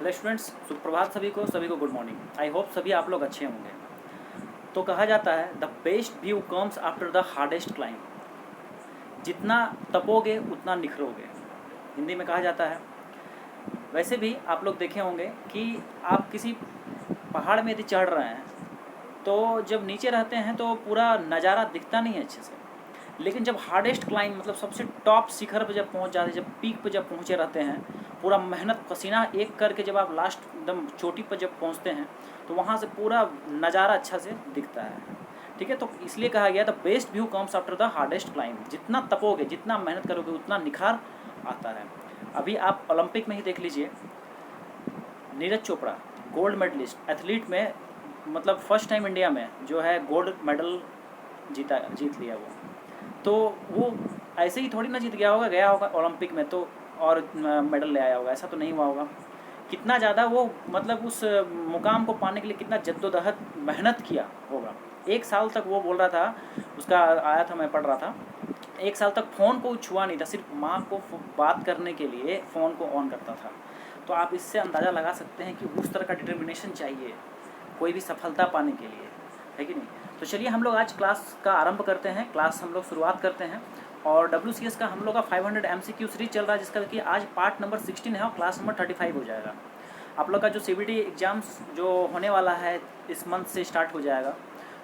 Hello students, सुप्रभात सभी को गुड मॉर्निंग। आई होप सभी आप लोग अच्छे होंगे। तो कहा जाता है the best view comes after the hardest climb. जितना तपोगे उतना निखरोगे, हिंदी में कहा जाता है। वैसे भी आप लोग देखे होंगे कि आप किसी पहाड़ में यदि चढ़ रहे हैं तो जब नीचे रहते हैं तो पूरा नज़ारा दिखता नहीं है अच्छे से, लेकिन जब हार्डेस्ट क्लाइंब मतलब सबसे टॉप शिखर पर जब पहुंच जाते हैं, जब पीक पर जब पहुंचे रहते हैं, पूरा मेहनत पसीना एक करके जब आप लास्ट एकदम चोटी पर जब पहुंचते हैं तो वहाँ से पूरा नज़ारा अच्छा से दिखता है। ठीक है, तो इसलिए कहा गया the best view comes after the hardest climb. जितना तपोगे, जितना मेहनत करोगे, उतना निखार आता है। अभी आप ओलंपिक में ही देख लीजिए, Neeraj Chopra gold medallist athlete में, मतलब फर्स्ट टाइम इंडिया में जो है गोल्ड मेडल जीत लिया वो। तो वो ऐसे ही थोड़ी ना जीत गया होगा ओलंपिक में तो और मेडल ले आया होगा, ऐसा तो नहीं हुआ होगा। कितना ज़्यादा वो मतलब उस मुकाम को पाने के लिए कितना जद्दोजहद मेहनत किया होगा। 1 साल तक वो बोल रहा था, उसका आया था, मैं पढ़ रहा था, 1 साल तक फ़ोन को छुआ नहीं था, सिर्फ माँ को बात करने के लिए फ़ोन को ऑन करता था। तो आप इससे अंदाज़ा लगा सकते हैं कि उस तरह का डिटर्मिनेशन चाहिए कोई भी सफलता पाने के लिए, है कि नहीं। तो चलिए हम लोग आज क्लास का आरंभ करते हैं, क्लास हम लोग शुरुआत करते हैं। और WCS का हम लोग का 500 MCQ सीरीज चल रहा है, जिसका कि आज पार्ट नंबर 16 है और क्लास नंबर 35 हो जाएगा। आप लोग का जो CBT एग्ज़ाम्स जो होने वाला है इस मंथ से स्टार्ट हो जाएगा,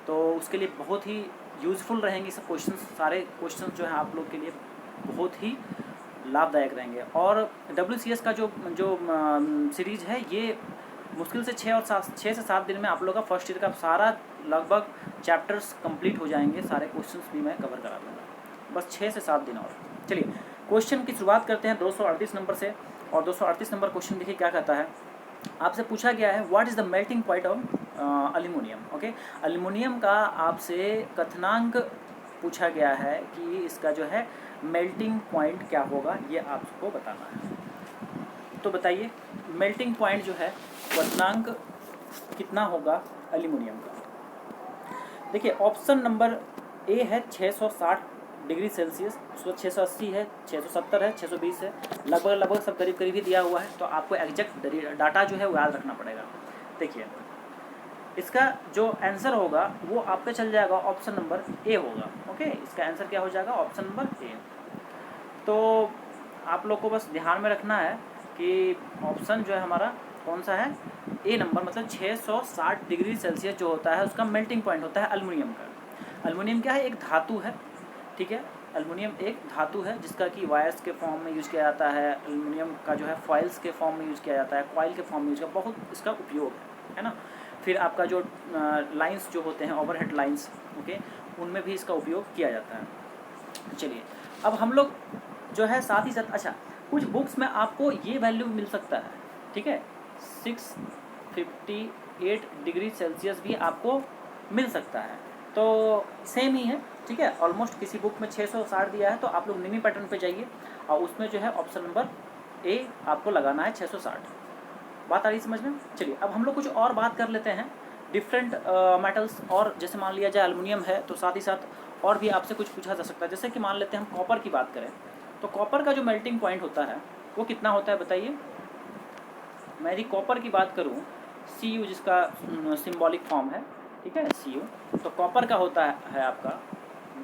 तो उसके लिए बहुत ही यूज़फुल रहेंगे सब क्वेश्चन। सारे क्वेश्चन जो हैं आप लोग के लिए बहुत ही लाभदायक रहेंगे। और WCS का जो सीरीज़ है ये मुश्किल से 6 से 7 दिन में आप लोग का फर्स्ट ईयर का सारा लगभग चैप्टर्स कंप्लीट हो जाएंगे। सारे क्वेश्चंस भी मैं कवर करा दूँगा, बस 6 से 7 दिन और। चलिए क्वेश्चन की शुरुआत करते हैं 238 नंबर से। और 238 नंबर क्वेश्चन देखिए क्या कहता है। आपसे पूछा गया है what is the melting point of aluminium. Okay, aluminium का आपसे कथनांक पूछा गया है कि इसका जो है मेल्टिंग पॉइंट क्या होगा, ये आपको बताना है। तो बताइए मेल्टिंग पॉइंट जो है क्वथनांक कितना होगा एल्यूमिनियम का। देखिए ऑप्शन नंबर ए है 660 डिग्री सेल्सियस, उसको 680 है, 670 है, 620 है, लगभग सब करीब करीब ही दिया हुआ है। तो आपको एग्जैक्ट डाटा जो है वो याद रखना पड़ेगा। देखिए इसका जो आंसर होगा वो आपका चल जाएगा ऑप्शन नंबर ए होगा। ओके, इसका आंसर क्या हो जाएगा, ऑप्शन नंबर ए। तो आप लोग को बस ध्यान में रखना है कि ऑप्शन जो है हमारा कौन सा है, ए नंबर, मतलब 660 डिग्री सेल्सियस जो होता है उसका मेल्टिंग पॉइंट होता है एल्युमिनियम का। एल्युमिनियम क्या है, एक धातु है। ठीक है, एल्युमिनियम एक धातु है जिसका कि वायर्स के फॉर्म में यूज़ किया जाता है। एल्युमिनियम का जो है फॉइल्स के फॉर्म में यूज़ किया जाता है, कॉइल के फॉर्म में यूज़ किया, बहुत इसका उपयोग है ना। फिर आपका जो लाइंस जो होते हैं ओवरहेड लाइंस, ओके, उनमें भी इसका उपयोग किया जाता है। चलिए अब हम लोग जो है साथ ही साथ, अच्छा कुछ बुक्स में आपको ये वैल्यू मिल सकता है। ठीक है, 658 डिग्री सेल्सियस भी आपको मिल सकता है, तो सेम ही है। ठीक है, ऑलमोस्ट किसी बुक में 660 दिया है तो आप लोग निमी पैटर्न पे जाइए और उसमें जो है ऑप्शन नंबर ए आपको लगाना है 660। बात आ रही समझ में। चलिए अब हम लोग कुछ और बात कर लेते हैं डिफरेंट मेटल्स। और जैसे मान लिया जाए एल्युमिनियम है तो साथ ही साथ और भी आपसे कुछ पूछा जा सकता है। जैसे कि मान लेते हैं हम कॉपर की बात करें तो कॉपर का जो मेल्टिंग पॉइंट होता है वो कितना होता है बताइए। मैं यदि कॉपर की बात करूं, Cu जिसका सिंबॉलिक फॉर्म है, ठीक है, Cu, तो कॉपर का होता है आपका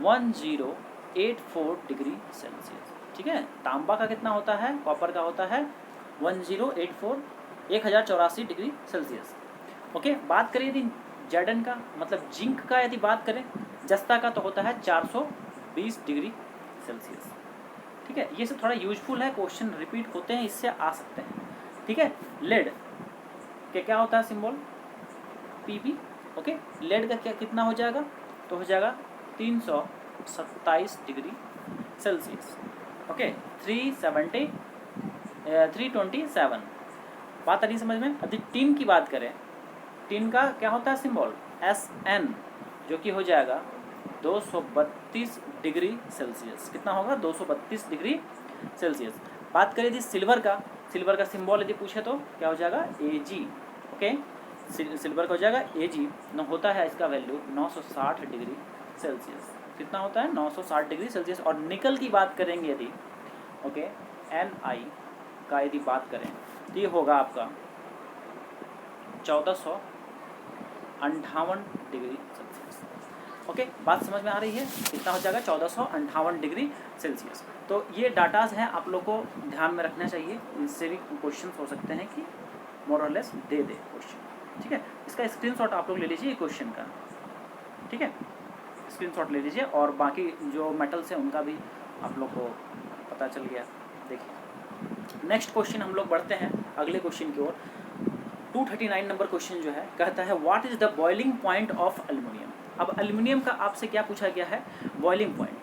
1084 डिग्री सेल्सियस। ठीक है, तांबा का कितना होता है, कॉपर का होता है 1084 डिग्री सेल्सियस। ओके, बात करें यदि जर्डन का मतलब जिंक का यदि बात करें, जस्ता का तो होता है 420 डिग्री सेल्सियस। ठीक है, ये सब थोड़ा यूजफुल है, क्वेश्चन रिपीट होते हैं, इससे आ सकते हैं। ठीक है, लेड के क्या होता है सिंबल, Pb। ओके, लेड का क्या कितना हो जाएगा, तो हो जाएगा 327 डिग्री सेल्सियस। ओके, 327। बात आ रही समझ में। यदि टिन की बात करें, टिन का क्या होता है सिंबल Sn, जो कि हो जाएगा 232 डिग्री सेल्सियस। कितना होगा, 232 डिग्री सेल्सियस। बात करें यदि सिल्वर का सिंबल यदि पूछे तो क्या हो जाएगा, Ag। ओके, सिल्वर का हो जाएगा Ag, न होता है इसका वैल्यू 960 डिग्री सेल्सियस। कितना होता है, 960 डिग्री सेल्सियस। और निकल की बात करेंगे यदि, ओके, Ni का यदि बात करें तो ये होगा आपका 1458 डिग्री सेल्सियस। ओके, बात समझ में आ रही है? कितना हो जाएगा? 1458 डिग्री सेल्सियस। तो ये डाटाज हैं, आप लोग को ध्यान में रखना चाहिए, इनसे भी क्वेश्चन हो सकते हैं कि मोर और लेस दे क्वेश्चन। ठीक है, इसका स्क्रीनशॉट आप लोग ले लीजिए क्वेश्चन का। ठीक है, स्क्रीनशॉट ले लीजिए, और बाकी जो मेटल्स हैं उनका भी आप लोग को पता चल गया। देखिए नेक्स्ट क्वेश्चन हम लोग बढ़ते हैं अगले क्वेश्चन की ओर। 239 नंबर क्वेश्चन जो है कहता है what is the boiling point of aluminium. अब एल्युमिनियम का आपसे क्या पूछा गया है? Boiling point.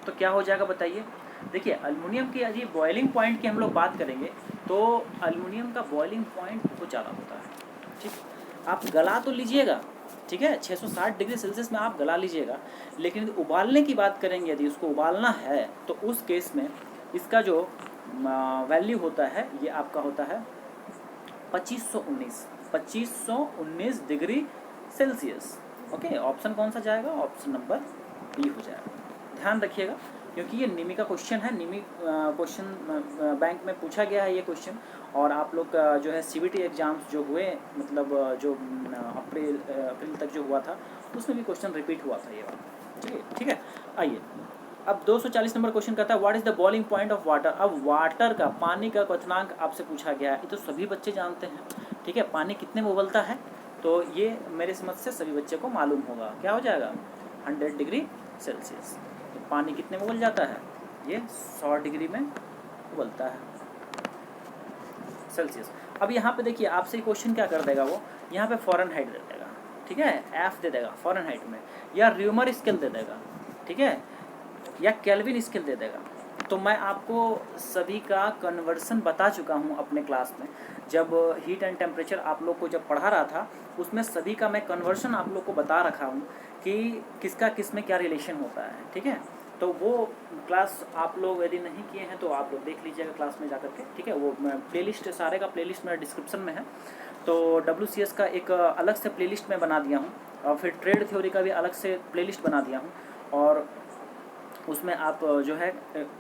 तो क्या हो जाएगा बताइए? देखिए एल्युमिनियम की यदि बॉइलिंग पॉइंट की हम लोग बात करेंगे तो एल्युमिनियम का बॉइलिंग पॉइंट बहुत ज़्यादा होता है। ठीक, आप गला तो लीजिएगा, ठीक है, 660 डिग्री सेल्सियस में आप गला लीजिएगा, लेकिन यदि उबालने की बात करेंगे, यदि उसको उबालना है तो उस केस में इसका जो वैल्यू होता है ये आपका होता है 2519 डिग्री सेल्सियस। ओके, ऑप्शन कौन सा जाएगा? ऑप्शन नंबर बी हो जाएगा। ध्यान रखिएगा क्योंकि ये निमी का क्वेश्चन है, निमी क्वेश्चन बैंक में पूछा गया है ये क्वेश्चन, और आप लोग का जो है सीबीटी एग्जाम्स जो हुए, मतलब जो अप्रैल तक जो हुआ था उसमें भी क्वेश्चन रिपीट हुआ था ये वाला। ठीक है, आइए अब 240 नंबर क्वेश्चन कहता है what is the boiling point of water. अब वाटर का, पानी का क्वथनांक आपसे पूछा गया है, ये तो सभी बच्चे जानते हैं। ठीक है, पानी कितने में उबलता है? तो ये मेरे समझ से सभी बच्चे को मालूम होगा। क्या हो जाएगा? 100 डिग्री सेल्सियस। तो पानी कितने में उबल जाता है? ये 100 डिग्री में उबलता है सेल्सियस। अब यहाँ पे देखिए आपसे क्वेश्चन क्या कर देगा वो, यहाँ पे फ़ारेनहाइट दे देगा, ठीक है, एफ दे देगा फ़ारेनहाइट में, या र्यूमर स्केल दे देगा, ठीक है, या केल्विन स्केल दे देगा। तो मैं आपको सभी का कन्वर्सन बता चुका हूँ अपने क्लास में, जब हीट एंड टेम्परेचर आप लोग को जब पढ़ा रहा था उसमें सभी का मैं कन्वर्सन आप लोग को बता रखा हूँ कि किसका किस में क्या रिलेशन होता है। ठीक है, तो वो क्लास आप लोग यदि नहीं किए हैं तो आप लोग देख लीजिएगा क्लास में जाकर के। ठीक है, वो प्लेलिस्ट सारे का प्लेलिस्ट मेरा डिस्क्रिप्शन में है। तो WCS का एक अलग से प्लेलिस्ट मैं बना दिया हूँ, और फिर ट्रेड थ्योरी का भी अलग से प्लेलिस्ट बना दिया हूँ, और उसमें आप जो है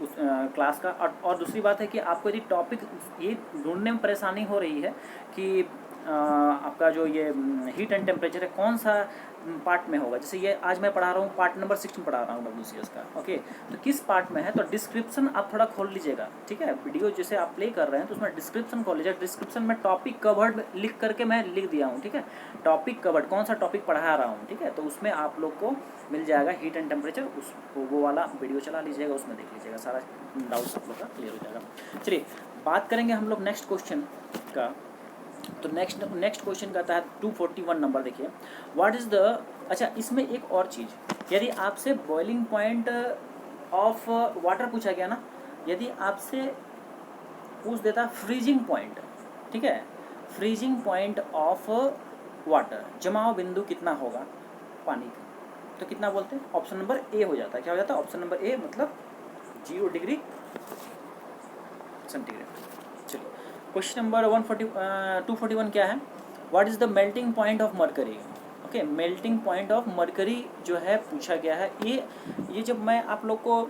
उस क्लास का, और दूसरी बात है कि आपको यदि टॉपिक ये ढूंढने में परेशानी हो रही है कि आपका जो ये हीट एंड टेम्परेचर है कौन सा पार्ट में होगा, जैसे ये आज मैं पढ़ा रहा हूँ पार्ट नंबर 16 पढ़ा रहा हूँ WCS का। ओके, तो किस पार्ट में है, तो डिस्क्रिप्शन आप थोड़ा खोल लीजिएगा। ठीक है, वीडियो जैसे आप प्ले कर रहे हैं तो उसमें डिस्क्रिप्शन खोल लीजिएगा। डिस्क्रिप्शन में टॉपिक कवर्ड लिख करके मैं लिख दिया हूँ। ठीक है, टॉपिक कवर्ड, कौन सा टॉपिक पढ़ा रहा हूँ। ठीक है, तो उसमें आप लोग को मिल जाएगा हीट एंड टेम्परेचर, उस वो वाला वीडियो चला लीजिएगा, उसमें देख लीजिएगा, सारा डाउट्स आप लोग का क्लियर हो जाएगा। चलिए बात करेंगे हम लोग नेक्स्ट क्वेश्चन का। तो नेक्स्ट क्वेश्चन कहता है 241 नंबर, देखिए व्हाट इज़ द, अच्छा इसमें एक और चीज़, यदि आपसे बॉइलिंग पॉइंट ऑफ वाटर पूछा गया ना, यदि आपसे पूछ देता फ्रीजिंग पॉइंट, ठीक है, फ्रीजिंग पॉइंट ऑफ वाटर, जमाव बिंदु कितना होगा पानी का, तो कितना बोलते हैं? ऑप्शन नंबर ए हो जाता है। क्या हो जाता है? ऑप्शन नंबर ए, मतलब 0 डिग्री सेंटीग्रेड। चलिए क्वेश्चन नंबर 241 क्या है? What is the melting point of mercury. Okay, melting point of mercury जो है पूछा गया है। ये जब मैं आप लोग को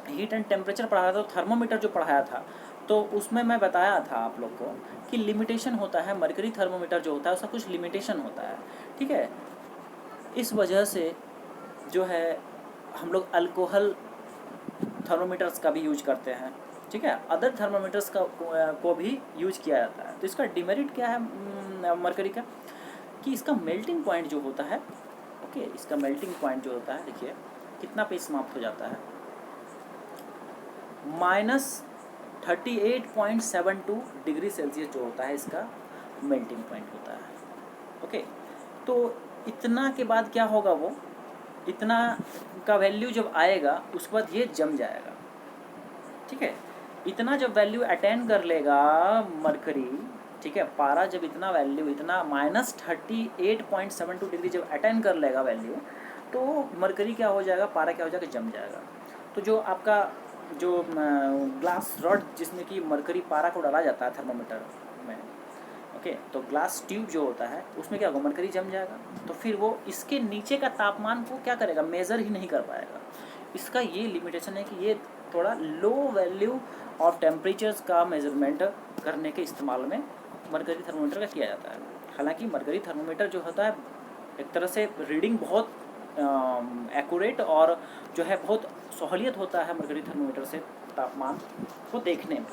हीट एंड टेम्परेचर पढ़ाया था, तो थर्मोमीटर जो पढ़ाया था तो उसमें मैं बताया था आप लोग को कि लिमिटेशन होता है, मरकरी थर्मोमीटर जो होता है उसका कुछ लिमिटेशन होता है। ठीक है, इस वजह से जो है हम लोग अल्कोहल थर्मोमीटर्स का भी यूज करते हैं। ठीक है, अदर थर्मोमीटर्स को भी यूज किया जाता है। तो इसका डिमेरिट क्या है मरकरी का, कि इसका मेल्टिंग पॉइंट जो होता है, ओके, इसका मेल्टिंग पॉइंट जो होता है, देखिए कितना पे समाप्त हो जाता है, -38.72 डिग्री सेल्सियस जो होता है इसका मेल्टिंग पॉइंट होता है। ओके, तो इतना के बाद क्या होगा, वो इतना का वैल्यू जब आएगा उसके बाद ये जम जाएगा। ठीक है, इतना जब वैल्यू अटेंड कर लेगा मरकरी, ठीक है, पारा जब इतना वैल्यू, इतना -38.72 डिग्री जब अटेंड कर लेगा वैल्यू, तो मरकरी क्या हो जाएगा, पारा क्या हो जाएगा, जम जाएगा। तो जो आपका जो ग्लास रॉड जिसमें कि मरकरी पारा को डाला जाता है थर्मोमीटर में, ओके, तो ग्लास ट्यूब जो होता है उसमें क्या होगा, मरकरी जम जाएगा। तो फिर वो इसके नीचे का तापमान को क्या करेगा, मेज़र ही नहीं कर पाएगा। इसका ये लिमिटेशन है कि ये थोड़ा लो वैल्यू ऑफ टेम्परेचर्स का मेजरमेंट करने के इस्तेमाल में मरकरी थर्मोमीटर का किया जाता है। हालांकि मरकरी थर्मोमीटर जो होता है एक तरह से रीडिंग बहुत एक्यूरेट और जो है बहुत सहूलियत होता है मरकरी थर्मोमीटर से तापमान को देखने में।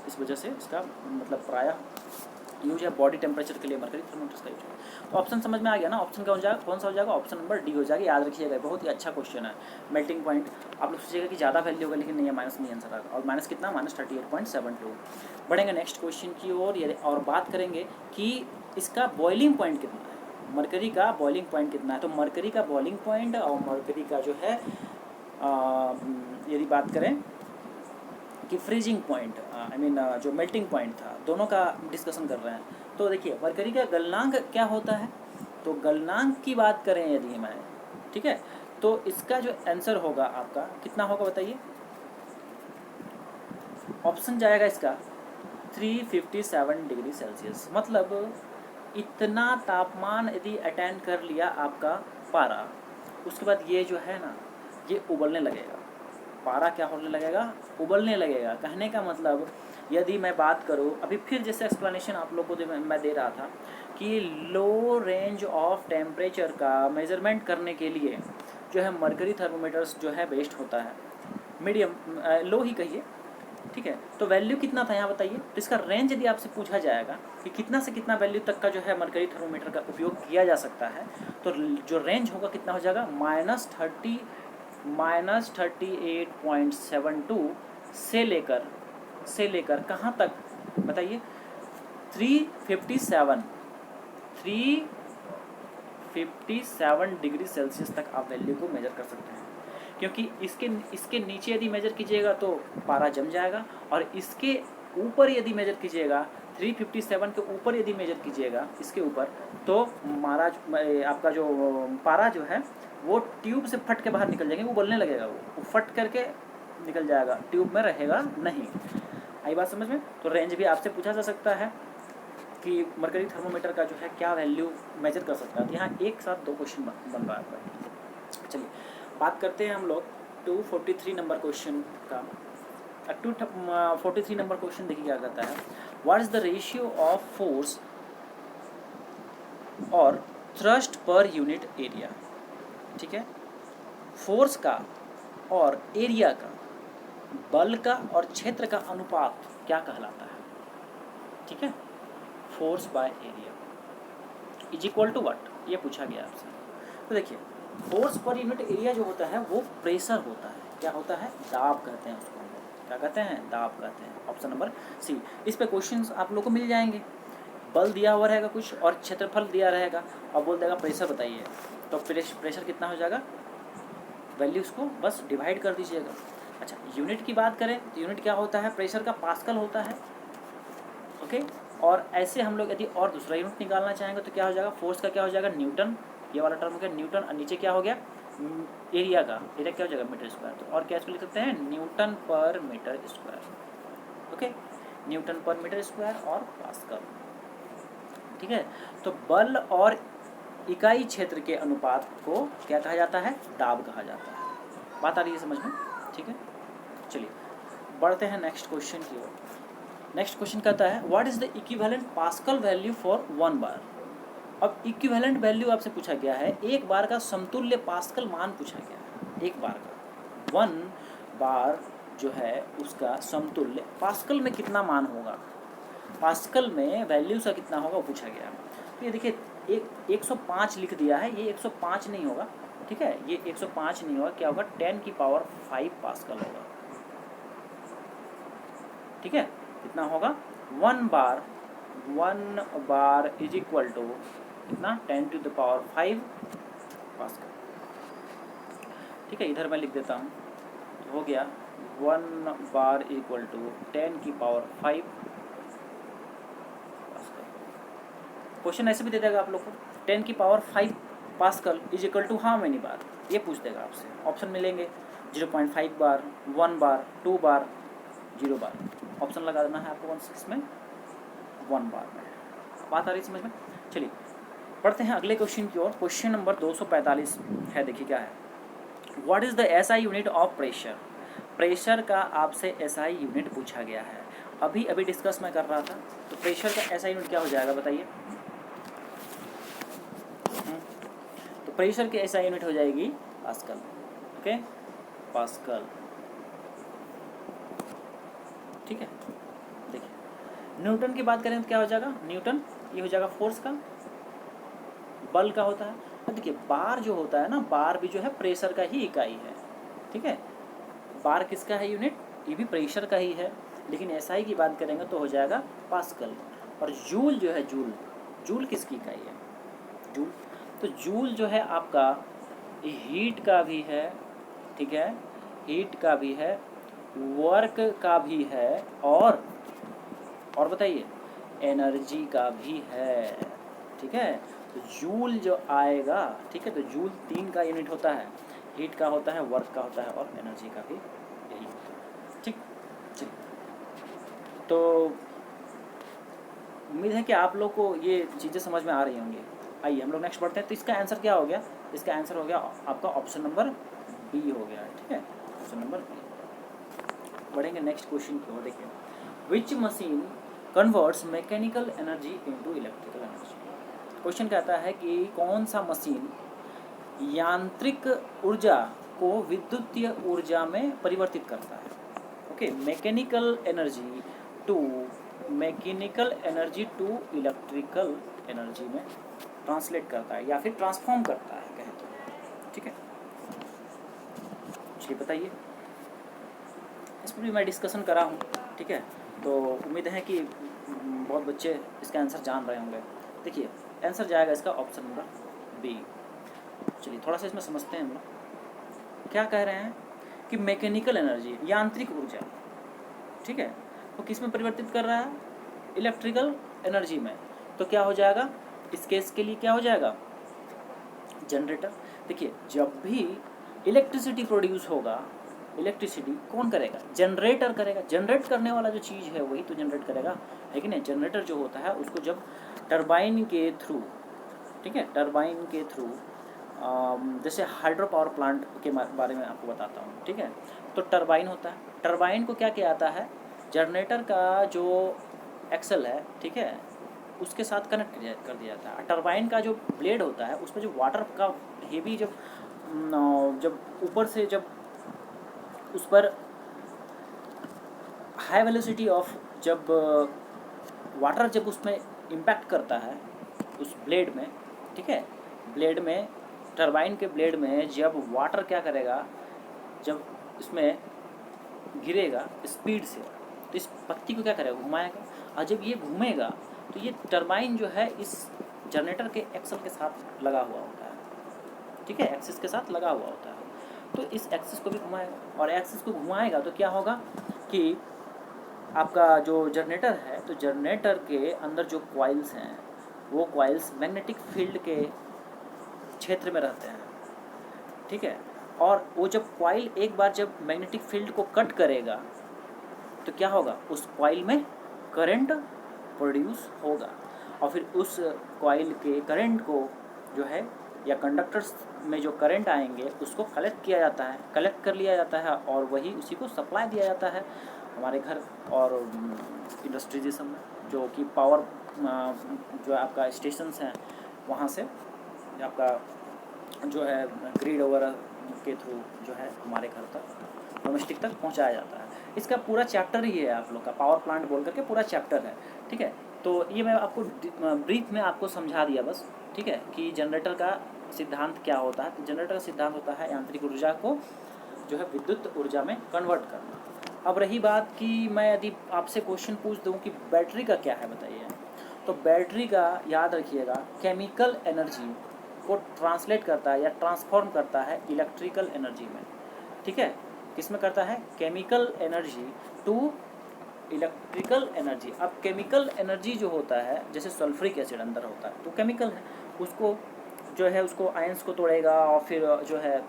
इस वजह से इसका मतलब प्रायः यूज है बॉडी टेम्परेचर के लिए मरकरी थर्मोमीटर का यूज है। तो ऑप्शन समझ में आ गया ना, ऑप्शन क्या हो जाएगा, कौन सा हो जाएगा, ऑप्शन नंबर डी हो जाएगा। याद रखिएगा, बहुत ही अच्छा क्वेश्चन है। मेल्टिंग पॉइंट आप लोग सोचिएगा कि ज़्यादा वैल्यू होगा, लेकिन नहीं है, माइनस में आंसर आएगा। और माइनस कितना, -38.72। बढ़ेंगे नेक्स्ट क्वेश्चन की ओर और बात करेंगे कि इसका बॉइलिंग पॉइंट कितना है, मरकरी का बॉइलिंग पॉइंट कितना है। तो मरकरी का बॉइलिंग पॉइंट और मरकरी का जो है यदि बात करें कि फ्रीजिंग पॉइंट आई मीन जो मेल्टिंग पॉइंट था, दोनों का डिस्कशन कर रहे हैं। तो देखिए मरकरी का गलनांक क्या होता है, तो गलनांक की बात करें यदि मैं, ठीक है, तो इसका जो आंसर होगा आपका कितना होगा बताइए। ऑप्शन जाएगा इसका 357 डिग्री सेल्सियस। मतलब इतना तापमान यदि अटेंड कर लिया आपका पारा, उसके बाद ये जो है ना, ये उबलने लगेगा। पारा क्या होने लगेगा, उबलने लगेगा। कहने का मतलब यदि मैं बात करूं, अभी फिर जैसे एक्सप्लेनेशन आप लोगों को मैं दे रहा था कि लो रेंज ऑफ टेम्परेचर का मेज़रमेंट करने के लिए जो है मरकरी थर्मोमीटर्स जो है बेस्ट होता है, मीडियम लो ही कहिए, ठीक है। तो वैल्यू कितना था यहाँ बताइए। तो इसका रेंज यदि आपसे पूछा जाएगा कि कितना से कितना वैल्यू तक का जो है मरकरी थर्मोमीटर का उपयोग किया जा सकता है, तो जो रेंज होगा कितना हो जाएगा, -38.72 से लेकर कहाँ तक बताइए, 357 डिग्री सेल्सियस तक आप वैल्यू को मेजर कर सकते हैं। क्योंकि इसके नीचे यदि मेजर कीजिएगा तो पारा जम जाएगा, और इसके ऊपर यदि मेजर कीजिएगा 357 के ऊपर यदि मेजर कीजिएगा इसके ऊपर, तो आपका जो पारा जो है वो ट्यूब से फट के बाहर निकल जाएंगे, वो उबलने लगेगा, वो फट करके निकल जाएगा, ट्यूब में रहेगा नहीं। आई बात समझ में। तो रेंज भी आपसे पूछा जा सकता है कि मरकरी थर्मोमीटर का जो है क्या वैल्यू मेजर कर सकता है। तो यहाँ एक साथ दो क्वेश्चन बन रहा है। चलिए बात करते हैं हम लोग 243 नंबर क्वेश्चन का। 243 नंबर क्वेश्चन देखिए क्या कहता है, what is the ratio of force और थ्रस्ट पर यूनिट एरिया। ठीक है, फोर्स का और एरिया का, बल का और क्षेत्र का अनुपात क्या कहलाता है। ठीक है, force by area is equal to what, ये पूछा गया आपसे। तो देखिए फोर्स पर यूनिट एरिया जो होता है वो प्रेशर होता है। क्या होता है, दाब कहते हैं उसको, क्या कहते हैं, दाब कहते हैं। Option number C. इस पे क्वेश्चंस आप लोग को मिल जाएंगे। बल दिया हुआ रहेगा कुछ और क्षेत्रफल दिया रहेगा और बोल देगा प्रेशर बताइए, तो प्रेशर कितना हो जाएगा, वैल्यूज को बस डिवाइड कर दीजिएगा। अच्छा, यूनिट की बात करें तो यूनिट क्या होता है, प्रेशर का पास्कल होता है। ओके, और ऐसे हम लोग यदि और दूसरा यूनिट निकालना चाहेंगे तो क्या हो जाएगा, फोर्स का क्या हो जाएगा, न्यूटन, ये वाला टर्म हो गया न्यूटन, और नीचे क्या हो गया, एरिया का, एरिया क्या हो जाएगा, मीटर स्क्वायर। तो और क्या इसको लिख सकते हैं, न्यूटन पर मीटर स्क्वायर। ओके, न्यूटन पर मीटर स्क्वायर और पास्कल। ठीक है, तो बल और इकाई क्षेत्र के अनुपात को क्या कहा जाता है, दाब कहा जाता है। बात आ रही है समझ में। ठीक है, चलिए बढ़ते हैं नेक्स्ट क्वेश्चन की ओर। नेक्स्ट क्वेश्चन कहता है what is the equivalent pascal value for 1 बार। अब इक्विवेलेंट वैल्यू आपसे पूछा गया है, एक बार का समतुल्य पास्कल मान पूछा गया है। एक बार का 1 बार जो है उसका समतुल्य पास्कल में कितना मान होगा, पास्कल में वैल्यू का कितना होगा वो पूछा गया है। तो ये देखिए 105 लिख दिया है, ये 105 नहीं होगा। ठीक है, ये 105 नहीं होगा, क्या होगा, 10 की पावर 5 पास्कल होगा। ठीक है, कितना होगा, 1 बार इज इक्वल टू कितना, 10 टू द पावर 5 पास्कल। ठीक है, इधर मैं लिख देता हूँ, हो गया 1 बार इक्वल टू 10 की पावर 5 पास्कल। क्वेश्चन ऐसे भी दे देगा आप लोग को, 10 की power 5 pascal is equal to how many bar, ये पूछ देगा आपसे। ऑप्शन मिलेंगे 0.5 बार, 1 बार, 2 बार, 0 बार। ऑप्शन लगा देना है आपको 16 में, 1 बार में। बात आ रही समझ में। चलिए पढ़ते हैं अगले क्वेश्चन की ओर। क्वेश्चन नंबर 245 है, देखिए क्या है, what is the SI unit of pressure. Pressure का आपसे एसआई यूनिट पूछा गया है। अभी अभी डिस्कस मैं कर रहा था। तो प्रेशर का ऐसा यूनिट क्या हो जाएगा बताइए? तो प्रेशर की ऐसा यूनिट हो जाएगी पास्कल। Okay, pascal. ठीक है, देखिए न्यूटन की बात करें तो क्या हो जाएगा? न्यूटन ये हो जाएगा फोर्स का, बल का होता है। अब देखिए बार जो होता है ना, बार भी जो है प्रेशर का ही इकाई है। ठीक है, बार किसका है यूनिट? ये भी प्रेशर का ही है, लेकिन एसआई की बात करेंगे तो हो जाएगा पास्कल। और जूल जो है, जूल, जूल किसकी इकाई है? जूल। तो जूल जो है आपका हीट का भी है, ठीक है, हीट का भी है, वर्क का भी है, और बताइए एनर्जी का भी है। ठीक है, तो जूल जो आएगा, ठीक है, तो जूल 3 का यूनिट होता है, हीट का होता है, वर्क का होता है और एनर्जी का भी यही होता है। ठीक, तो उम्मीद है कि आप लोग को ये चीज़ें समझ में आ रही होंगी। आइए हम लोग नेक्स्ट बढ़ते हैं। तो इसका आंसर क्या हो गया? इसका आंसर हो गया आपका ऑप्शन नंबर बी हो गया। ठीक है, ऑप्शन नंबर बी। बढ़ेंगे नेक्स्ट क्वेश्चन की ओर। देखिए, विच machine converts mechanical energy into electrical energy. Question कहता है कि कौन सा मशीन यांत्रिक ऊर्जा को विद्युतीय ऊर्जा में परिवर्तित करता है। Okay, mechanical energy to electrical energy में ट्रांसलेट करता है या फिर ट्रांसफॉर्म करता है कहें तो। ठीक है, चलिए बताइए। इस पर भी मैं डिस्कशन करा हूँ। ठीक है, तो उम्मीद है कि बहुत बच्चे इसका आंसर जान रहे होंगे। देखिए आंसर जाएगा इसका ऑप्शन नंबर बी। चलिए थोड़ा सा इसमें समझते हैं हम लोग क्या कह रहे हैं कि मैकेनिकल एनर्जी, यांत्रिक ऊर्जा, ठीक है, वो किस में परिवर्तित कर रहा है? इलेक्ट्रिकल एनर्जी में। तो क्या हो जाएगा इस केस के लिए? क्या हो जाएगा? जनरेटर। देखिए जब भी इलेक्ट्रिसिटी प्रोड्यूस होगा, इलेक्ट्रिसिटी कौन करेगा? जनरेटर करेगा। जनरेट करने वाला जो चीज़ है वही तो जनरेट करेगा, है कि नहीं? जनरेटर जो होता है उसको जब टरबाइन के थ्रू, ठीक है, टरबाइन के थ्रू, जैसे हाइड्रो पावर प्लांट के बारे में आपको बताता हूँ। ठीक है, तो टरबाइन होता है, टरबाइन को क्या किया जाता है? जनरेटर का जो एक्सल है, ठीक है, उसके साथ कनेक्ट कर दिया जाता है। टरबाइन का जो ब्लेड होता है उसमें जो वाटर का हेवी जब ऊपर से जब उस पर हाई वेलोसिटी ऑफ जब वाटर जब उसमें इम्पैक्ट करता है उस ब्लेड में, ठीक है, ब्लेड में, टरबाइन के ब्लेड में जब वाटर क्या करेगा, जब इसमें गिरेगा स्पीड से, तो इस पत्ती को क्या करेगा? घुमाएगा। और जब ये घूमेगा तो ये टरबाइन जो है इस जनरेटर के एक्सल के साथ लगा हुआ होता है, ठीक है, एक्सिस के साथ लगा हुआ होता है। तो इस एक्सिस को भी घुमाएगा, और एक्सिस को घुमाएगा तो क्या होगा कि आपका जो जनरेटर है, तो जनरेटर के अंदर जो कॉइल्स हैं वो कॉइल्स मैग्नेटिक फील्ड के क्षेत्र में रहते हैं, ठीक है, और वो जब कॉइल एक बार जब मैग्नेटिक फील्ड को कट करेगा तो क्या होगा? उस कॉइल में करंट प्रोड्यूस होगा, और फिर उस कॉइल के करंट को जो है, या कंडक्टर्स में जो करंट आएंगे उसको कलेक्ट किया जाता है, कलेक्ट कर लिया जाता है, और वही उसी को सप्लाई दिया जाता है हमारे घर और इंडस्ट्रीज में, जो कि पावर जो आपका स्टेशंस हैं वहाँ से आपका जो है ग्रिड वगैरह के थ्रू जो है हमारे घर तक, डोमेस्टिक तक पहुँचाया जाता है। इसका पूरा चैप्टर ही है आप लोग का, पावर प्लांट बोल करके पूरा चैप्टर है। ठीक है, तो ये मैं आपको ब्रीफ में आपको समझा दिया बस। ठीक है, कि जनरेटर का सिद्धांत क्या होता है। तो जनरेटर का सिद्धांत होता है यांत्रिक ऊर्जा को जो है विद्युत ऊर्जा में कन्वर्ट करना। अब रही बात कि मैं यदि आपसे क्वेश्चन पूछ दूं कि बैटरी का क्या है बताइए, तो बैटरी का याद रखिएगा केमिकल एनर्जी को ट्रांसलेट करता है या ट्रांसफॉर्म करता है इलेक्ट्रिकल एनर्जी में। ठीक है, किस में करता है? Chemical energy to electrical energy. अब केमिकल एनर्जी जो होता है, जैसे सल्फ्यूरिक एसिड अंदर होता है तो केमिकल है, उसको जो है उसको आयंस को तोड़ेगा और फिर जो है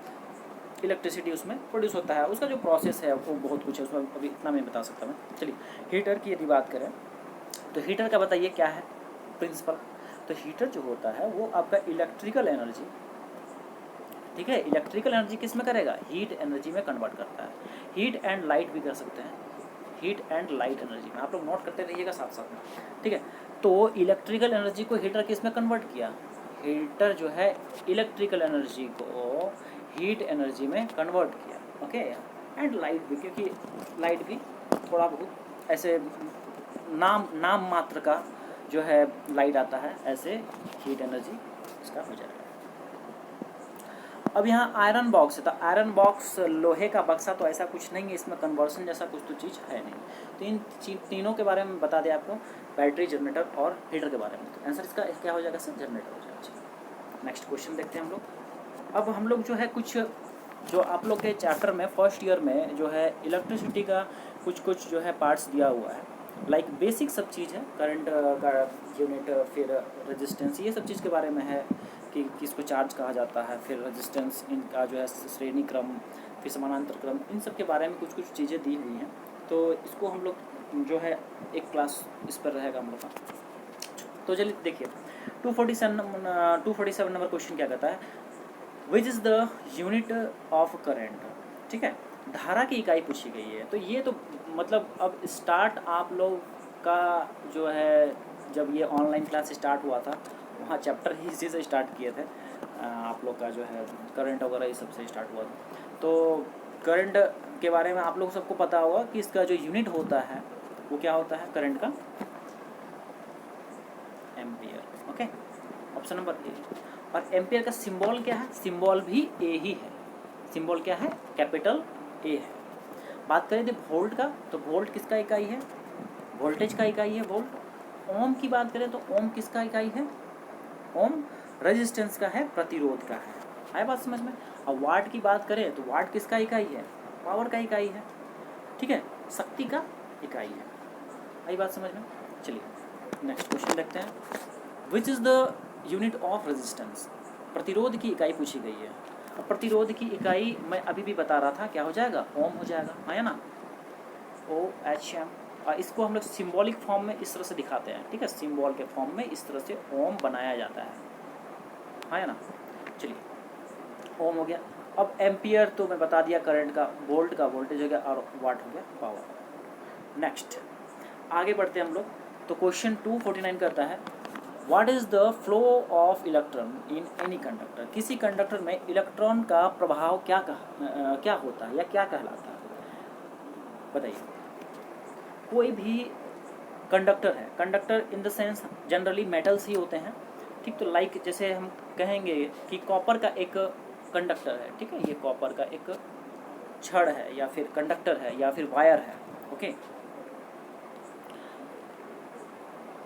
इलेक्ट्रिसिटी उसमें प्रोड्यूस होता है। उसका जो प्रोसेस है वो बहुत कुछ है, उसमें अभी इतना नहीं बता सकता मैं। चलिए हीटर की यदि बात करें तो हीटर का बताइए क्या है प्रिंसिपल। तो हीटर जो होता है वो आपका इलेक्ट्रिकल एनर्जी, ठीक है, इलेक्ट्रिकल एनर्जी किस में करेगा? हीट एनर्जी में कन्वर्ट करता है। हीट एंड लाइट भी कर सकते हैं, हीट एंड लाइट एनर्जी में। आप लोग नोट करते रहिएगा साथ साथ में, ठीक है। तो इलेक्ट्रिकल एनर्जी को हीटर किस में कन्वर्ट किया, हीटर जो है इलेक्ट्रिकल एनर्जी को हीट एनर्जी में कन्वर्ट किया, ओके। एंड लाइट भी, क्योंकि लाइट भी थोड़ा बहुत ऐसे नाम मात्र का जो है लाइट आता है, ऐसे हीट एनर्जी इसका हो जाएगा। अब यहाँ आयरन बॉक्स है, तो आयरन बॉक्स लोहे का बक्सा तो ऐसा कुछ नहीं है, इसमें कन्वर्सन जैसा कुछ तो चीज़ है नहीं। तो इन तीनों के बारे में बता दें आपको, बैटरी, जनरेटर और हीटर के बारे में। तो आंसर इसका क्या हो जाएगा सर, जनरेटर हो जाएगा। नेक्स्ट क्वेश्चन देखते हैं हम लोग। अब हम लोग जो है कुछ जो आप लोग के चैप्टर में फर्स्ट ईयर में जो है इलेक्ट्रिसिटी का कुछ जो है पार्ट्स दिया हुआ है, लाइक बेसिक सब चीज़ है, करंट का यूनिट, फिर रेजिस्टेंस, ये सब चीज़ के बारे में है कि किसको चार्ज कहा जाता है, फिर रेजिस्टेंस, इनका जो है श्रेणी क्रम, फिर समानांतर क्रम, इन सब के बारे में कुछ चीज़ें दी हुई हैं। तो इसको हम लोग जो है एक क्लास इस पर रहेगा हम लोग का। तो चलिए देखिए 247 नंबर क्वेश्चन क्या कहता है, which is the unit of current, ठीक है। धारा की इकाई पूछी गई है। तो ये तो मतलब अब स्टार्ट आप लोग का जो है, जब ये ऑनलाइन क्लास स्टार्ट हुआ था वहाँ चैप्टर ही इसी से स्टार्ट किए थे, आप लोग का जो है करंट वगैरह ये सबसे स्टार्ट हुआ था। तो करंट के बारे में आप लोग सबको पता होगा कि इसका जो यूनिट होता है वो क्या होता है करंट का, ampere, okay, option number A. और एम्पियर का सिंबल क्या है, सिंबल भी ए ही है, सिंबल क्या है, कैपिटल ए है। बात करें तो वोल्ट का, तो वोल्ट किसका इकाई है, वोल्टेज का इकाई है वोल्ट। ओम की बात करें तो ओम किसका इकाई है, ओम रेजिस्टेंस का है, प्रतिरोध का है बात समझ में। अब वाट की बात करें तो वाट किसका इकाई है, पावर का इकाई है, ठीक है, शक्ति का इकाई है, आई बात समझ में। चलिए नेक्स्ट क्वेश्चन देखते हैं, which is the unit of resistance, प्रतिरोध की इकाई पूछी गई है। अब प्रतिरोध की इकाई मैं अभी भी बता रहा था, क्या हो जाएगा, ओम हो जाएगा, है ना, OHM। और इसको हम लोग सिंबॉलिक फॉर्म में इस तरह से दिखाते हैं, ठीक है, सिंबल के फॉर्म में इस तरह से ओम बनाया जाता है ना। चलिए ओम हो गया। अब एम्पियर तो मैं बता दिया करंट का, वोल्ट का वोल्टेज हो गया, और वाट हो गया पावर। नेक्स्ट आगे बढ़ते हैं हम लोग। तो क्वेश्चन 249 करता है, what is the flow of electron in any conductor, किसी कंडक्टर में इलेक्ट्रॉन का प्रभाव क्या होता है या क्या कहलाता है, बताइए। कोई भी कंडक्टर है, conductor in the sense generally metals ही होते हैं, ठीक। तो लाइक जैसे हम कहेंगे कि कॉपर का एक कंडक्टर है, ठीक है, ये कॉपर का एक छड़ है या फिर कंडक्टर है या फिर वायर है, ओके।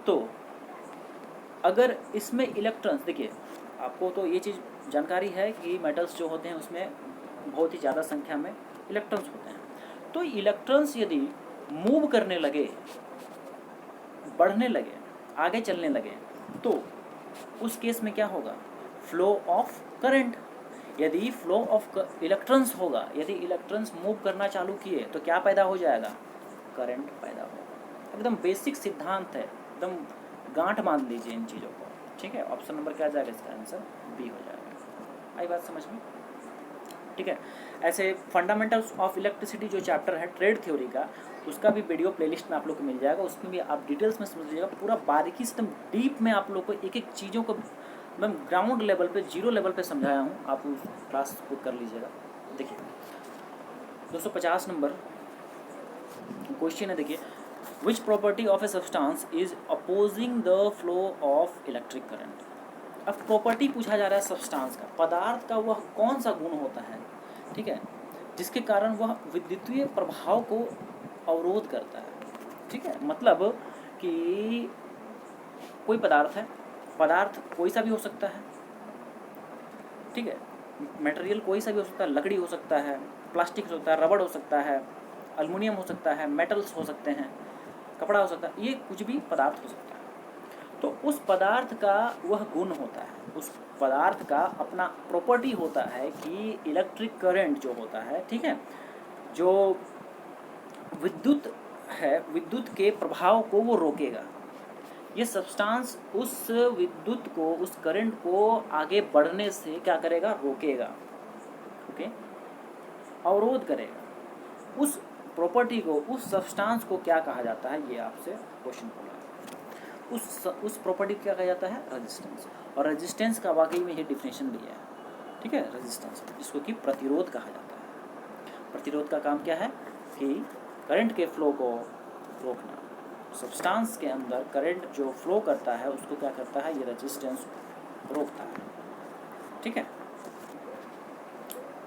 तो अगर इसमें इलेक्ट्रॉन्स, देखिए आपको तो ये चीज़ जानकारी है कि मेटल्स जो होते हैं उसमें बहुत ही ज़्यादा संख्या में इलेक्ट्रॉन्स होते हैं। तो इलेक्ट्रॉन्स यदि मूव करने लगे, बढ़ने लगे, आगे चलने लगे, तो उस केस में क्या होगा, फ्लो ऑफ करंट। यदि फ्लो ऑफ इलेक्ट्रॉन्स होगा, यदि इलेक्ट्रॉन्स मूव करना चालू किए तो क्या पैदा हो जाएगा, करंट पैदा होगा। एकदम बेसिक सिद्धांत है, एकदम गांठ मान लीजिए इन चीज़ों को, ठीक है। ऑप्शन नंबर क्या आ जाएगा, इसका आंसर बी हो जाएगा, आई बात समझ में, ठीक है। ऐसे फंडामेंटल्स ऑफ इलेक्ट्रिसिटी जो चैप्टर है ट्रेड थ्योरी का, उसका भी वीडियो प्लेलिस्ट में आप लोग को मिल जाएगा, उसमें भी आप डिटेल्स में समझ लीजिएगा, पूरा बारीकी से एकदम डीप में आप लोग को एक एक चीज़ों को मैं ग्राउंड लेवल पे, जीरो लेवल पे समझाया हूँ, आप उस क्लास को कर लीजिएगा। देखिए 250 नंबर क्वेश्चन है, देखिए, which property of a substance is opposing the flow of electric current. अब प्रॉपर्टी पूछा जा रहा है सब्सटेंस का, पदार्थ का वह कौन सा गुण होता है, ठीक है, जिसके कारण वह विद्युतीय प्रभाव को अवरोध करता है, ठीक है। मतलब कि कोई पदार्थ है, पदार्थ कोई सा भी हो सकता है, ठीक है, मटेरियल कोई सा भी हो सकता है, लकड़ी हो सकता है, प्लास्टिक हो सकता है, रबड़ हो सकता है, एल्युमिनियम हो सकता है, मेटल्स हो सकते हैं, कपड़ा हो सकता है, ये कुछ भी पदार्थ हो सकता है। तो उस पदार्थ का वह गुण होता है, उस पदार्थ का अपना प्रॉपर्टी होता है कि इलेक्ट्रिक करंट जो होता है, ठीक है, जो विद्युत है, विद्युत के प्रभाव को वो रोकेगा। ये सब्सटेंस उस विद्युत को, उस करंट को आगे बढ़ने से क्या करेगा, रोकेगा, ओके, अवरोध करेगा। उस प्रॉपर्टी को, उस सब्सटेंस को क्या कहा जाता है, ये आपसे क्वेश्चन बोला है। उस प्रॉपर्टी को क्या कहा जाता है, रेजिस्टेंस। और रेजिस्टेंस का वाकई में ये डिफिनेशन दिया है, ठीक है, रेजिस्टेंस जिसको कि प्रतिरोध कहा जाता है। प्रतिरोध का काम क्या है कि करंट के फ्लो को रोकना। सब्सटेंस के अंदर करंट जो फ्लो करता है उसको क्या करता है, ये रेजिस्टेंस रोकता है, ठीक है।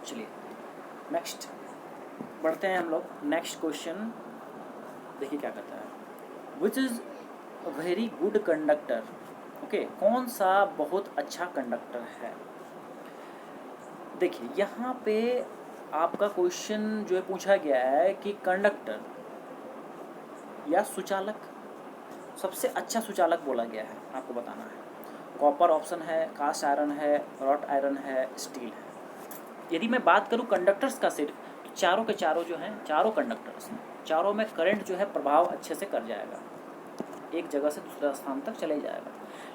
चलिए नेक्स्ट बढ़ते हैं हम लोग। नेक्स्ट क्वेश्चन देखिए क्या कहता है, which is a very good conductor. Okay, कौन सा बहुत अच्छा कंडक्टर है। देखिए यहाँ पे आपका क्वेश्चन जो है पूछा गया है कि कंडक्टर या सुचालक, सबसे अच्छा सुचालक बोला गया है, आपको बताना है। कॉपर ऑप्शन है, कास्ट आयरन है, रॉट आयरन है, स्टील है। यदि मैं बात करूं कंडक्टर्स का सिर्फ, तो चारों के चारों जो हैं, चारों कंडक्टर्स हैं, चारों में करंट जो है प्रभाव अच्छे से कर जाएगा, एक जगह से दूसरे स्थान तक चले जाएगा।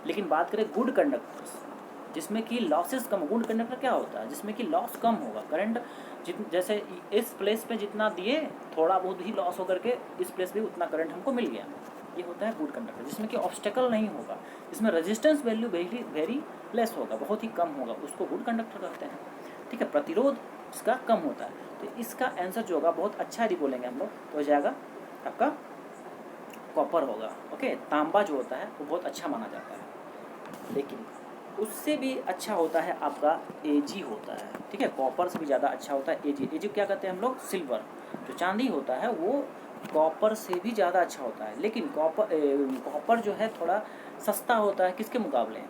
लेकिन बात करें गुड कंडक्टर्स, जिसमें कि लॉसेस कम। गुड कंडक्टर क्या होता है, जिसमें कि लॉस कम होगा, करंट जैसे इस प्लेस पे जितना दिए थोड़ा बहुत ही लॉस होकर के इस प्लेस पे उतना करंट हमको मिल गया, ये होता है गुड कंडक्टर। जिसमें कि ऑब्स्टेकल नहीं होगा, इसमें रेजिस्टेंस वैल्यू वेरी लेस होगा, बहुत ही कम होगा, उसको गुड कंडक्टर कहते हैं, ठीक है। प्रतिरोध इसका कम होता है। तो इसका आंसर जो होगा बहुत अच्छा यदि बोलेंगे हम लोग तो हो जाएगा आपका कॉपर होगा। ओके, तांबा जो होता है वो बहुत अच्छा माना जाता है, लेकिन उससे भी अच्छा होता है आपका एजी होता है, ठीक है। कॉपर से भी ज़्यादा अच्छा होता है एजी। एजी क्या कहते हैं हम लोग, सिल्वर। जो चांदी होता है वो कॉपर से भी ज़्यादा अच्छा होता है, लेकिन कॉपर जो है थोड़ा सस्ता होता है किसके मुकाबले,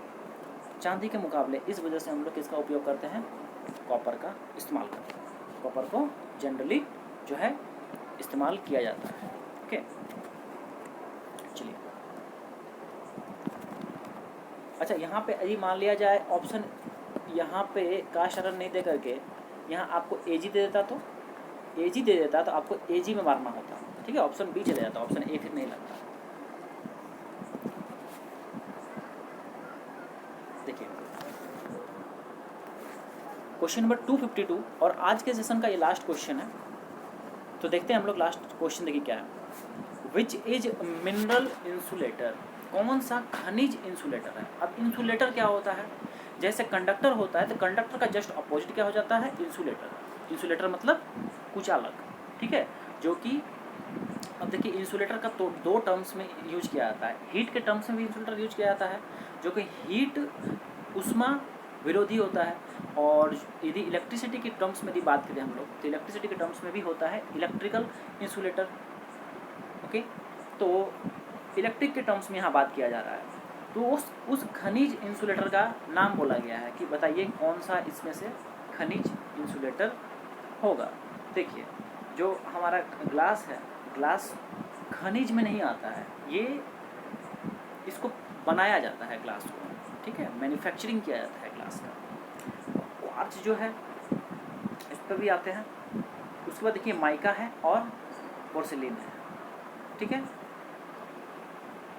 चांदी के मुकाबले। इस वजह से हम लोग किसका उपयोग करते हैं, कॉपर का इस्तेमाल करते हैं। कॉपर को जनरली जो है इस्तेमाल किया जाता है, ओके। चलिए अच्छा, यहाँ पे यदि मान लिया जाए ऑप्शन, यहाँ पे कास्ट आयरन नहीं दे करके यहाँ आपको एजी दे देता, तो एजी दे देता तो आपको एजी में मारना होता, ठीक है। ऑप्शन बी चले जाता, ऑप्शन ए फिर नहीं लगता। देखिए क्वेश्चन नंबर 252 और आज के सेशन का ये लास्ट क्वेश्चन है। तो देखते हैं हम लोग लास्ट क्वेश्चन, देखिए क्या है। विच इज मिनरल इंसुलेटर, कौन सा खनिज इंसुलेटर है। अब इंसुलेटर क्या होता है, जैसे कंडक्टर होता है तो कंडक्टर का जस्ट अपोजिट क्या हो जाता है, इंसुलेटर। इंसुलेटर मतलब कुचालक, ठीक है। जो कि अब देखिए इंसुलेटर का तो दो टर्म्स में यूज किया जाता है। हीट के टर्म्स में भी इंसुलेटर यूज किया जाता है, जो कि हीट उष्मा विरोधी होता है। और यदि इलेक्ट्रिसिटी की टर्म्स में यदि बात करें हम लोग, तो इलेक्ट्रिसिटी के टर्म्स में भी होता है इलेक्ट्रिकल इंसुलेटर, ओके। तो इलेक्ट्रिक के टर्म्स में यहाँ बात किया जा रहा है, तो उस खनिज इंसुलेटर का नाम बोला गया है कि बताइए कौन सा इसमें से खनिज इंसुलेटर होगा। देखिए जो हमारा ग्लास है, ग्लास खनिज में नहीं आता है, ये इसको बनाया जाता है ग्लास को, ठीक है, मैन्युफैक्चरिंग किया जाता है ग्लास का। क्वार्ट्ज जो है इस पर भी आते हैं। उसके बाद देखिए माइका है और पोर्सिलिन है, ठीक है।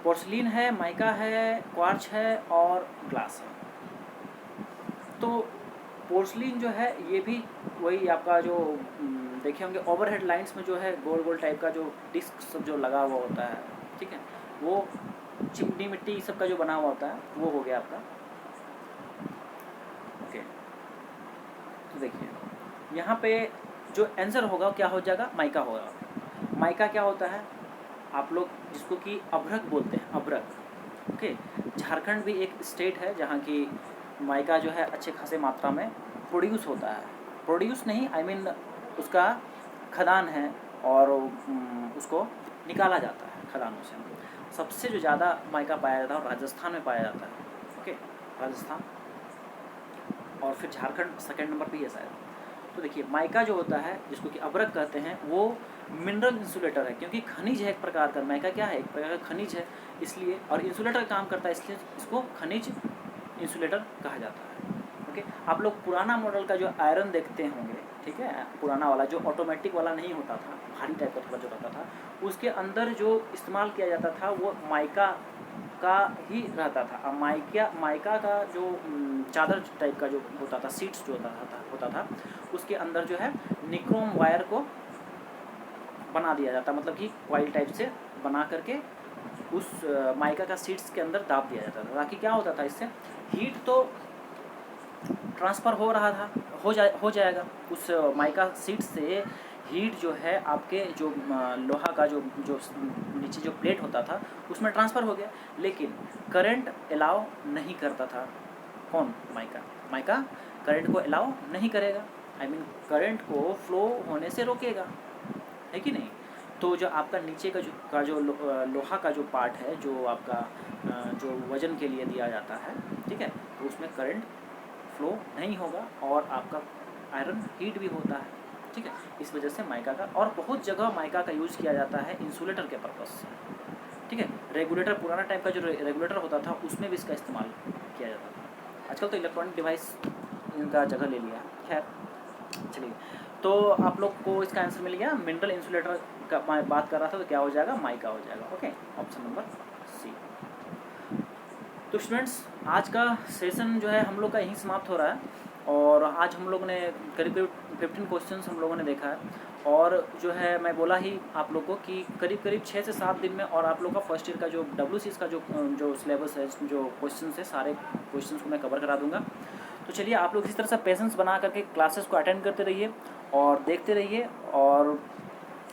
पोर्सिलिन है, माइका है, क्वार्ट्ज है और ग्लास है। तो पोर्सिलिन जो है ये भी वही आपका जो देखे होंगे ओवरहेड लाइंस में जो है गोल गोल टाइप का जो डिस्क सब जो लगा हुआ होता है, ठीक है, वो चिमनी मिट्टी सब का जो बना हुआ होता है वो हो गया आपका, ओके। तो देखिए यहाँ पे जो आंसर होगा क्या हो जाएगा, माइका होगा। माइका क्या होता है, आप लोग जिसको कि अभ्रक बोलते हैं, अभ्रक, ओके। झारखंड भी एक स्टेट है जहाँ की माइका जो है अच्छे खासे मात्रा में प्रोड्यूस होता है। प्रोड्यूस नहीं, आई मीन उसका खदान है और उसको निकाला जाता है खदानों से। सबसे जो ज़्यादा माइका पाया जाता है और राजस्थान में पाया जाता है, ओके, राजस्थान, और फिर झारखंड सेकंड नंबर पे है शायद। तो देखिए माइका जो होता है जिसको कि अभ्रक कहते हैं, वो मिनरल इंसुलेटर है, क्योंकि खनिज है एक प्रकार का। माइका क्या है, एक प्रकार का खनिज है, इसलिए, और इंसुलेटर का काम करता है, इसलिए इसको खनिज इंसुलेटर कहा जाता है, ओके। आप लोग पुराना मॉडल का जो आयरन देखते होंगे, ठीक है, पुराना वाला जो ऑटोमेटिक वाला नहीं होता था, भारी टाइप का थोड़ा जो रहता था, उसके अंदर जो इस्तेमाल किया जाता था वो माइका का ही रहता था। अब माइका का जो चादर टाइप का जो होता था, सीट्स जो होता था उसके अंदर जो है निक्रोम वायर को बना दिया जाता, मतलब कि कॉइल टाइप से बना करके उस माइका का सीड्स के अंदर दाब दिया जाता था, ताकि क्या होता था, इससे हीट तो ट्रांसफ़र हो रहा था, हो जाएगा उस माइका सीड से। हीट जो है आपके जो लोहा का जो जो नीचे जो प्लेट होता था उसमें ट्रांसफ़र हो गया, लेकिन करंट अलाउ नहीं करता था। कौन? माइका करंट को अलाउ नहीं करेगा, आई मीन करंट को फ्लो होने से रोकेगा, है कि नहीं। तो जो आपका नीचे का जो लोहा का जो पार्ट है, जो आपका जो वज़न के लिए दिया जाता है, ठीक है, तो उसमें करंट फ्लो नहीं होगा और आपका आयरन हीट भी होता है, ठीक है। इस वजह से माइका का, और बहुत जगह माइका का यूज़ किया जाता है इंसुलेटर के पर्पज़ से, ठीक है। रेगुलेटर, पुराना टाइप का जो रेगुलेटर होता था उसमें भी इसका इस्तेमाल किया जाता था। आजकल तो इलेक्ट्रॉनिक डिवाइस इनका जगह ले लिया। खैर चलिए, तो आप लोग को इसका आंसर मिल गया। मिनरल इंसुलेटर का मैं बात कर रहा था, तो क्या हो जाएगा? माइका हो जाएगा। Okay, option number C. तो स्टूडेंट्स, आज का सेशन जो है हम लोग का यहीं समाप्त हो रहा है, और आज हम लोग ने करीब करीब 15 क्वेश्चंस हम लोगों ने देखा है, और जो है मैं बोला ही आप लोग को कि करीब करीब 6 से 7 दिन में, और आप लोग का फर्स्ट ईयर का जो WCS का जो सिलेबस है, जो क्वेश्चन है, सारे क्वेश्चन को मैं कवर करा दूँगा। तो चलिए, आप लोग इसी तरह से पेशेंस बना करके क्लासेस को अटेंड करते रहिए और देखते रहिए, और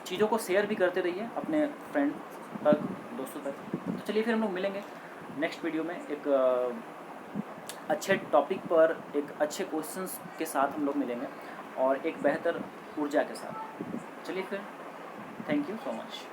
चीज़ों को शेयर भी करते रहिए अपने फ्रेंड तक, दोस्तों तक। तो चलिए, फिर हम लोग मिलेंगे नेक्स्ट वीडियो में एक अच्छे टॉपिक पर, एक अच्छे क्वेश्चंस के साथ हम लोग मिलेंगे, और एक बेहतर ऊर्जा के साथ। चलिए फिर, थैंक यू सो मच।